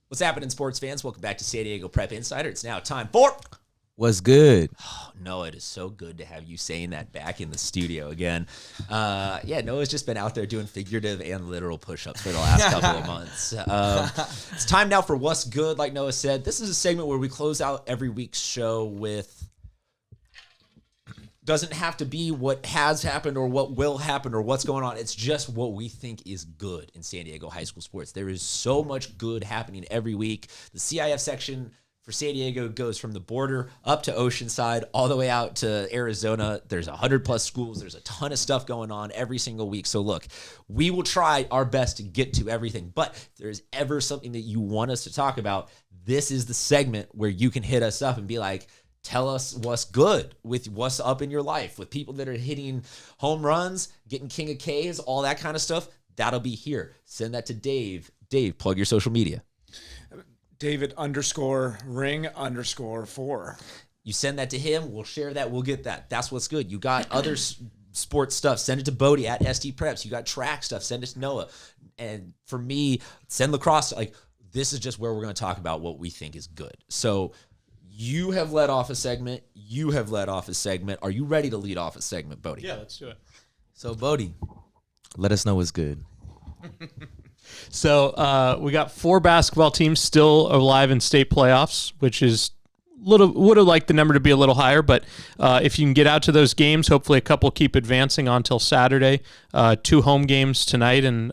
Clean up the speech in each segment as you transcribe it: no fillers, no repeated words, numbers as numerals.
What's happening, sports fans? Welcome back to San Diego Prep Insider. It's now time for... What's good? Oh, Noah, it is so good to have you saying that back in the studio again. Noah's just been out there doing figurative and literal push-ups for the last couple of months. It's time now for What's Good, like Noah said. This is a segment where we close out every week's show with... Doesn't have to be what has happened or what will happen or what's going on. It's just what we think is good in San Diego high school sports. There is so much good happening every week. The CIF section for San Diego goes from the border up to Oceanside, all the way out to Arizona. There's 100+ schools. There's a ton of stuff going on every single week. So look, we will try our best to get to everything. But if there's ever something that you want us to talk about, this is the segment where you can hit us up and be like, tell us what's good with what's up in your life, with people that are hitting home runs, getting King of K's, all that kind of stuff. That'll be here. Send that to Dave. Dave, plug your social media. David_ring_4. You send that to him. We'll share that. We'll get that. That's what's good. You got other sports stuff. Send it to Bodie at SD Preps. You got track stuff. Send it to Noah. And for me, send lacrosse. Like, this is just where we're going to talk about what we think is good. So you have led off a segment. You have led off a segment. Are you ready to lead off a segment, Bodie? Yeah, let's do it. So, Bodie, let us know what's good. So we got 4 basketball teams still alive in state playoffs, which is would have liked the number to be a little higher, but if you can get out to those games, hopefully a couple keep advancing on till Saturday. 2 home games tonight and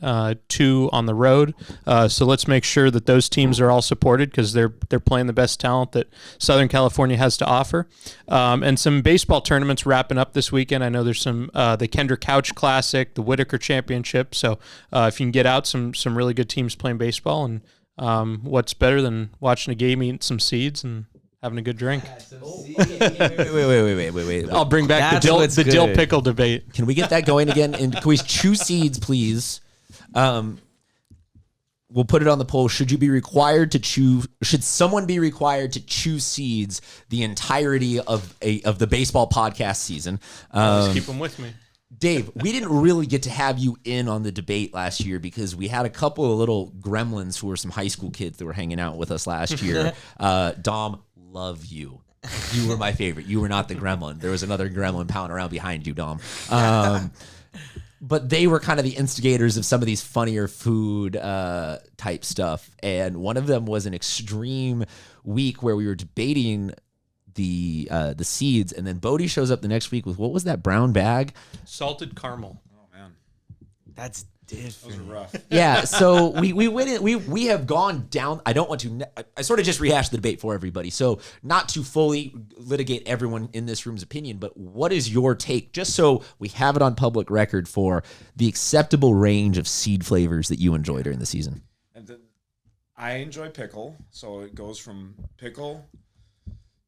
2 on the road. So let's make sure that those teams are all supported because they're playing the best talent that Southern California has to offer. And some baseball tournaments wrapping up this weekend. I know there's some the Kendra Couch Classic, the Whitaker Championship. So if you can get out, some really good teams playing baseball, and what's better than watching a game, eating some seeds and having a good drink. Wait. I'll bring back the dill pickle debate. Can we get that going again? And can we choose seeds, please? We'll put it on the poll. Should someone be required to choose seeds the entirety of the baseball podcast season? Just keep them with me. Dave, we didn't really get to have you in on the debate last year because we had a couple of little gremlins who were some high school kids that were hanging out with us last year. Dom, love you. You were my favorite. You were not the gremlin. There was another gremlin pounding around behind you, Dom. But they were kind of the instigators of some of these funnier food type stuff. And one of them was an extreme week where we were debating the seeds, and then Bodie shows up the next week with, what was that brown bag? Salted caramel. Oh, man. That's different. Those are rough. Yeah, so we went in, we have gone down. I don't want to, I sort of just rehashed the debate for everybody. So not to fully litigate everyone in this room's opinion, but what is your take, just so we have it on public record, for the acceptable range of seed flavors that you enjoy during the season? I enjoy pickle, so it goes from pickle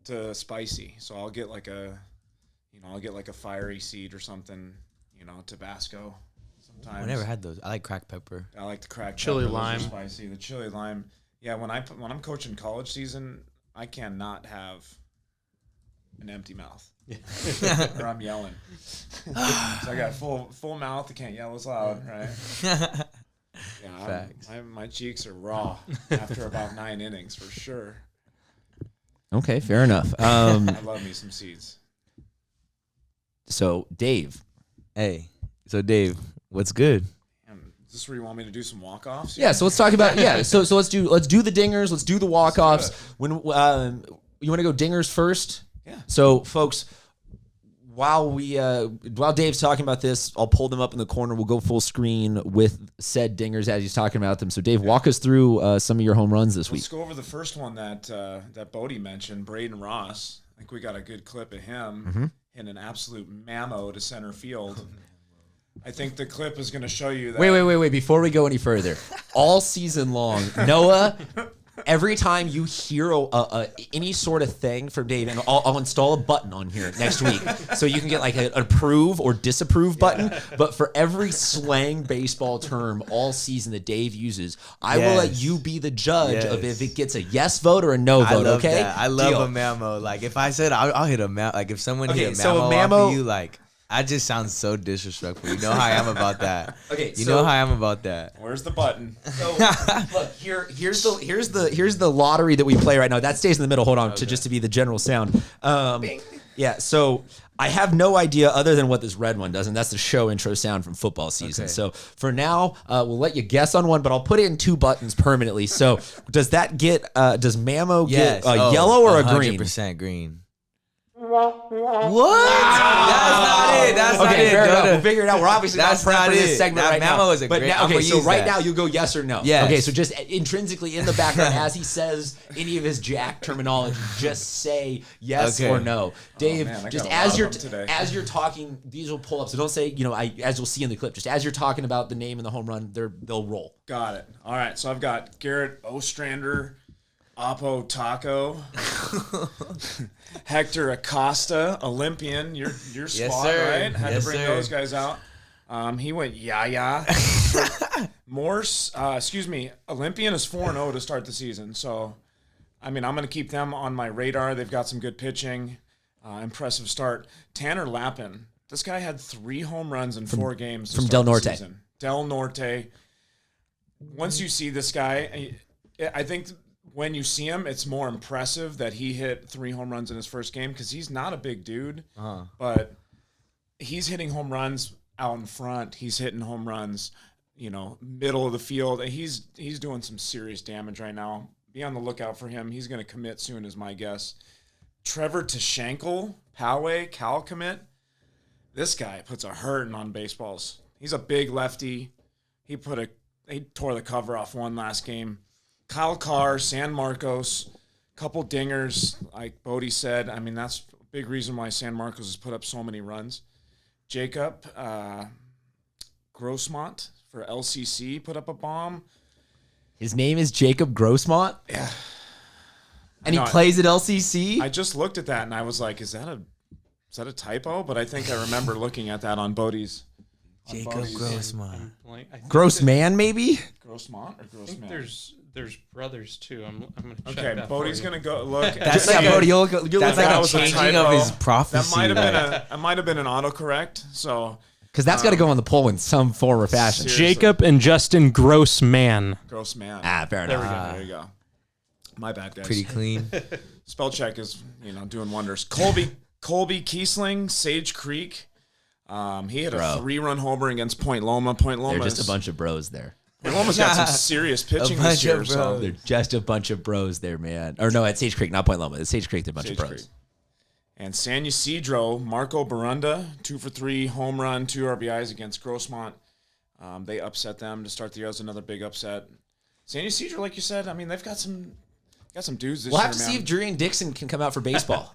to spicy. So I'll get like a fiery seed or something, Tabasco. Sometimes I never had those. I like cracked pepper. I like the cracked chili pepper. lime. Those are spicy. The chili lime. Yeah, when I'm coaching college season, I cannot have an empty mouth, or I'm yelling. So I got full mouth. I can't yell as loud, right? Yeah, my cheeks are raw after about 9 innings for sure. Okay, fair enough. I love me some seeds. So Dave. Hey, so Dave, what's good? Is this where you want me to do some walk-offs? Yeah, so let's talk about So let's do the dingers. Let's do the walk-offs. When you want to go dingers first? Yeah. So folks, while Dave's talking about this, I'll pull them up in the corner. We'll go full screen with said dingers as he's talking about them. So Dave, walk us through some of your home runs this week. Let's go over the first one that Bodie mentioned, Braden Ross. I think we got a good clip of him in an absolute mammo to center field. I think the clip is going to show you that. Wait. Before we go any further, all season long, Noah, every time you hear any sort of thing from Dave, and I'll install a button on here next week so you can get like an approve or disapprove button. But for every slang baseball term all season that Dave uses, I will let you be the judge of if it gets a yes vote or a no vote. Okay, that. I love a mammo. Like if I said I'll hit a mammo. Like if someone hit a mammo, so a mammo off of you, like I just sound so disrespectful. You know how I am about that. Okay, You know how I am about that. Where's the button? So look, here's the lottery that we play right now. That stays in the middle. Hold on, to be the general sound. Yeah. So I have no idea other than what this red one does, and that's the show intro sound from football season. Okay. So for now, we'll let you guess on one, but I'll put it in 2 buttons permanently. So does that get? Does Mamo get a yellow or a green? 100% green. What? That's not it. That's not Okay, it. fair Go enough. to- We'll figure it out. We're obviously not That's prepped not for this it. segment That right now. memo is a But great- now, okay, I'ma so use right that. now you go yes or no. Yes. Okay, so just intrinsically in the background as he says any of his Jack terminology, just say yes Okay. or no. Dave, man, I just got a lot as of you're them today. as you're talking, these will pull up. So don't say as you'll see in the clip. Just as you're talking about the name and the home run, they'll roll. Got it. All right, so I've got Garrett Ostrander, Oppo Taco, Hector Acosta, Olympian. Your spot, sir. right? Had Yes, to bring sir. those guys out. He went Yaya. Morse, Olympian is 4-0 to start the season. So, I mean, I'm going to keep them on my radar. They've got some good pitching. Impressive start. Tanner Lappin. This guy had 3 home runs in 4 games to from start Del the Norte. season. Del Norte. Once you see this guy, I think when you see him, it's more impressive that he hit 3 home runs in his first game because he's not a big dude, but he's hitting home runs out in front. He's hitting home runs, middle of the field. He's doing some serious damage right now. Be on the lookout for him. He's going to commit soon, is my guess. Trevor Tashenkel, Poway, Cal commit. This guy puts a hurting on baseballs. He's a big lefty. He tore the cover off one last game. Kyle Carr, San Marcos, couple dingers, like Bodie said. I mean, that's a big reason why San Marcos has put up so many runs. Jacob Grossmont for LCC put up a bomb. His name is Jacob Grossmont. Yeah. And he No, plays at LCC. I just looked at that and I was like, is that a typo? But I think I remember looking at that on Bodie's. Jacob Grossman. Gross man, maybe. Grossmont or I think Grossman? there's brothers too. I'm gonna check Okay, that Bodie's for you. gonna go look. That's Yeah, like Bodie, a, you'll look that's that like up. a changing of his prophecy. That might have been an autocorrect. So Because that's got to go on the poll in some form or fashion. Seriously. Jacob and Justin Grossman. Grossman. Fair enough. There you go. My bad, guys. Pretty clean. Spell check is doing wonders. Colby Kiesling, Sage Creek. He hit a 3-run homer against Point Loma. Point Loma. They're just a bunch of bros there. Point Loma's got some serious pitching bunch this year. of So bros. They're just a bunch of bros there, man. Or no, at Sage Creek, not Point Loma. At Sage Creek, they're a bunch Sage of pros. Creek. And San Ysidro, Marco Barunda, 2 for 3, home run, 2 RBIs against Grossmont. They upset them to start the year. That was another big upset. San Ysidro, like you said, I mean, they've got some dudes this We'll year, have to man. see if Jurian Dixon can come out for baseball.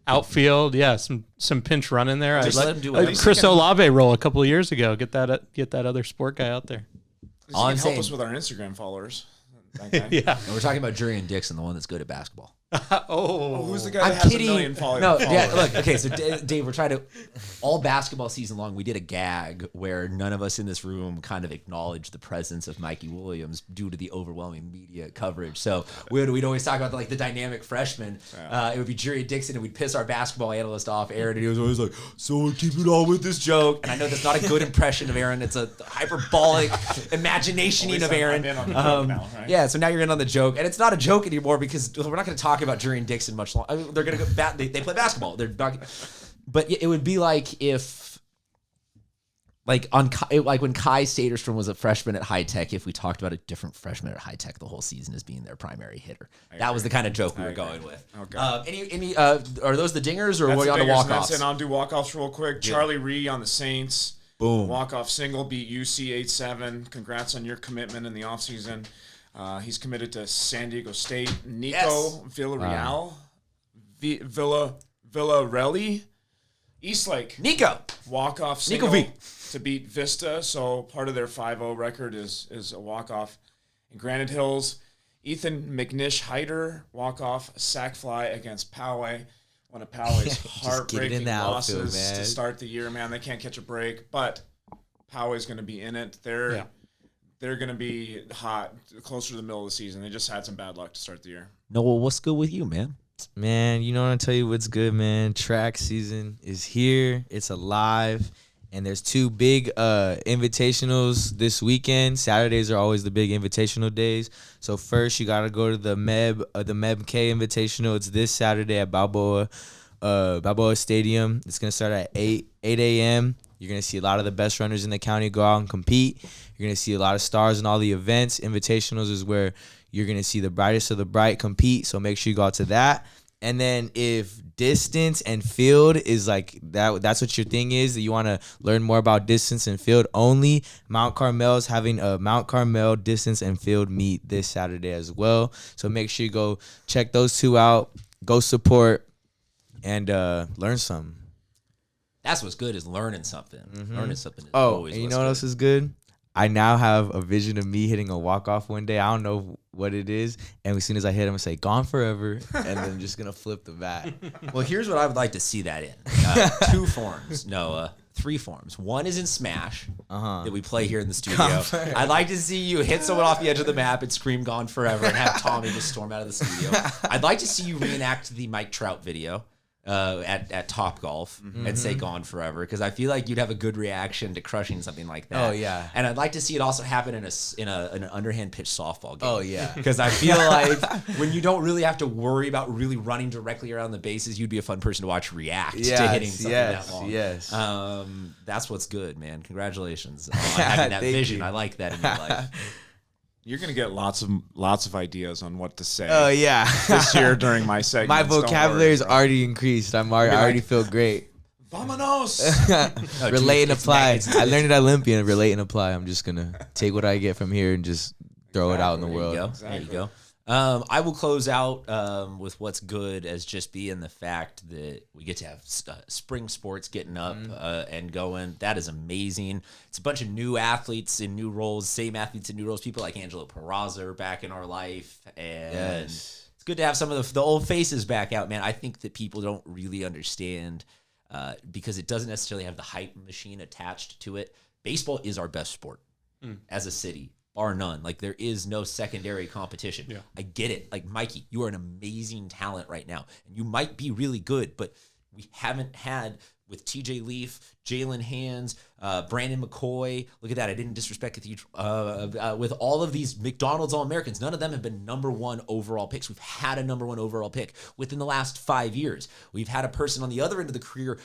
Outfield, yeah, some pinch run in there. Just I'd let him do whatever. Chris Olave roll a couple of years ago. Get that other sport guy out there. He All can I'm help saying- us with our Instagram followers. That guy. Yeah. And we're talking about Jurian Dixon, the one that's good at basketball. Oh, who's the guy I'm that has kidding. a million followers? No, yeah, look, okay, so Dave, we're trying to, all basketball season long, we did a gag where none of us in this room kind of acknowledged the presence of Mikey Williams due to the overwhelming media coverage. So we'd always talk about the dynamic freshman. It would be Jurian Dixon, and we'd piss our basketball analyst off, Aaron, and he was always like, so we keep it on with this joke. And I know that's not a good impression of Aaron. It's a hyperbolic imaginationing of Aaron. I'm in on the joke now, right? Yeah, so now you're in on the joke, and it's not a joke anymore because we're not going to talk about Jurian Dixon much longer. I mean, they're going to go. They play basketball. They're not, but it would be like if, like when Kai Saterstrom was a freshman at High Tech. If we talked about a different freshman at High Tech the whole season as being their primary hitter, that was the kind of joke we were going with. Okay. Any are those the dingers or That's were you the on the Dingers, walk and that's offs? it. I'll do walk-offs real quick. Charlie Ree on the Saints. Boom. Walk-off single beat UC 8-7. Congrats on your commitment in the offseason. He's committed to San Diego State. Nico Yes. Villarreal. Villarelli. Eastlake. Nico. Walk-off Nico single V. to beat Vista. So part of their 5-0 record is a walk-off. In Granite Hills, Ethan McNish Hyder, walk-off sack fly against Poway. One of Poway's Just get it in heartbreaking the outfield, losses to man. start the year, man. They can't catch a break, but Poway's going to be in it. They're going to be hot closer to the middle of the season. They just had some bad luck to start the year. No, well, what's good with you, man? Man, you know what I'm tell you what's good, man. Track season is here. It's alive. And there's 2 big invitationals this weekend. Saturdays are always the big invitational days. So first, you got to go to the MEB K Invitational. It's this Saturday at Balboa Stadium. It's going to start at 8 a.m. You're going to see a lot of the best runners in the county go out and compete. You're going to see a lot of stars in all the events. Invitationals is where you're going to see the brightest of the bright compete. So make sure you go out to that. And then if distance and field is like that's what your thing is, that you want to learn more about distance and field only, Mount Carmel's having a Mount Carmel distance and field meet this Saturday as well. So make sure you go check those 2 out, go support, and learn something. That's what's good, is learning something. Learning something is Oh, always and you what's know what good. else is good? I now have a vision of me hitting a walk-off one day. I don't know what it is. And as soon as I hit, I'm going to say, gone forever. And then I'm just going to flip the bat. Well, here's what I would like to see that in. 2 forms. No, 3 forms. One is in Smash that we play here in the studio. I'd like to see you hit someone off the edge of the map and scream "Gone Forever" and have Tommy just storm out of the studio. I'd like to see you reenact the Mike Trout video at Top Golf and say "Gone Forever," because I feel like you'd have a good reaction to crushing something like that. Oh, yeah. And I'd like to see it also happen in an underhand pitch softball game. Oh, yeah. Because I feel like when you don't really have to worry about really running directly around the bases, you'd be a fun person to watch react to hitting something that long. Yes. That's what's good, man. Congratulations on having that Thank vision. you. I like that in your life. You're gonna get lots of ideas on what to say. Oh, yeah. This year during my segment. My vocabulary is already increased. I already feel great. Vamonos. Relate and it's apply. nice. I learned at Olympian. Relate and apply. I'm just going to take what I get from here and just throw it out in the world. There you go. I will close out with what's good as just being the fact that we get to have spring sports getting up and going. That is amazing. It's a bunch of new athletes in new roles, same athletes in new roles. People like Angelo Peraza are back in our life. And it's good to have some of the old faces back out, man. I think that people don't really understand because it doesn't necessarily have the hype machine attached to it. Baseball is our best sport as a city. Bar none. Like, there is no secondary competition. Yeah. I get it. Like, Mikey, you are an amazing talent right now. And you might be really good, but we haven't had with TJ Leaf, Jalen Hands, Brandon McCoy. Look at that. I didn't disrespect with all of these McDonald's All-Americans. None of them have been number 1 overall picks. We've had a number 1 overall pick within the last 5 years. We've had a person on the other end of the career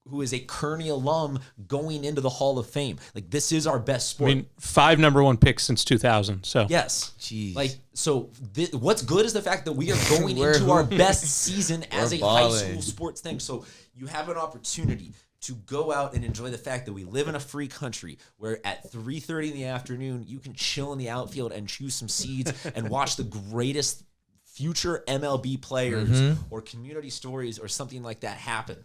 who is a Kearney alum going into the Hall of Fame. Like, this is our best sport. I mean, 5 number 1 picks since 2000. So yes. Jeez. Like, so what's good is the fact that we are going into our best season as a high school sports thing. So you have an opportunity to go out and enjoy the fact that we live in a free country where at 3:30 in the afternoon, you can chill in the outfield and chew some seeds and watch the greatest future MLB players or community stories or something like that happen.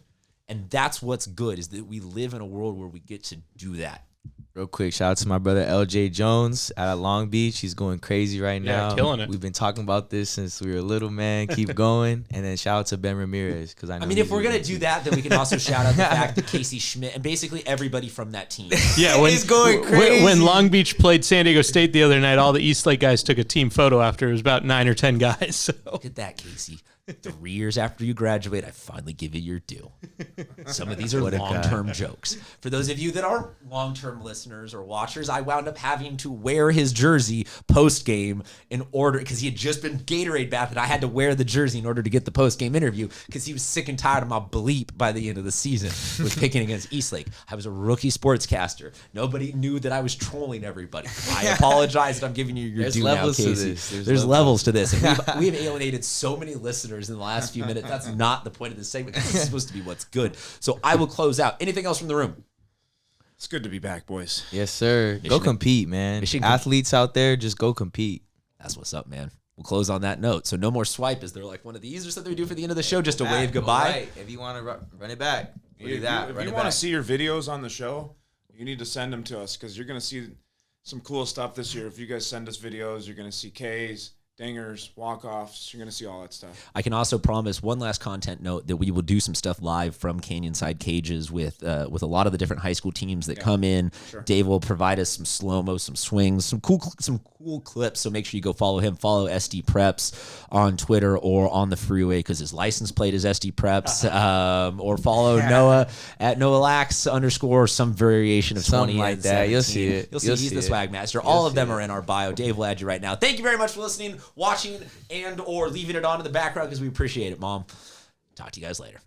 And that's what's good, is that we live in a world where we get to do that. Real quick, shout out to my brother LJ Jones out of Long Beach. He's going crazy right now. Killing it. We've been talking about this since we were little, man. Keep going. And then shout out to Ben Ramirez, because I mean, if we're gonna do that, then we can also shout out the fact that Casey Schmidt and basically everybody from that team. yeah, when, He's going crazy. When Long Beach played San Diego State the other night, all the Eastlake guys took a team photo after. It was about 9 or 10 guys. So. Look at that, Casey. 3 years after you graduate, I finally give you your due. Some of these are long-term jokes. For those of you that are long-term listeners or watchers, I wound up having to wear his jersey post-game in order, because he had just been Gatorade bathed, and I had to wear the jersey in order to get the post-game interview because he was sick and tired of my bleep by the end of the season with picking against Eastlake. I was a rookie sportscaster. Nobody knew that I was trolling everybody. I apologize that I'm giving you your due now, Casey. There's levels to this. And we have alienated so many listeners in the last few minutes. That's not the point of this segment. This is supposed to be what's good. So I will close out. Anything else from the room? It's good to be back, boys. Yes, sir. Go compete, man. Athletes out there, just go compete. That's what's up, man. We'll close on that note. So no more swipe. Is there like one of these or something we do for the end of the show? Just to wave goodbye? Right. If you want to run it back, we'll do If that. you want to see your videos on the show, you need to send them to us, because you're going to see some cool stuff this year. If you guys send us videos, you're going to see K's, dingers, walk-offs. You're going to see all that stuff. I can also promise one last content note that we will do some stuff live from Canyonside Cages with a lot of the different high school teams that come in. Sure. Dave will provide us some slow-mo, some swings, some cool clips. So make sure you go follow him. Follow SD Preps on Twitter or on the freeway because his license plate is SD Preps. Or follow Noah at NoahLax _ some variation of Something 20 like and that. 17. You'll see it. You'll see You'll he's see the it. swag master. All of them are in our bio. Dave will add you right now. Thank you very much for listening, watching, and or leaving it on in the background because we appreciate it, Mom. Talk to you guys later.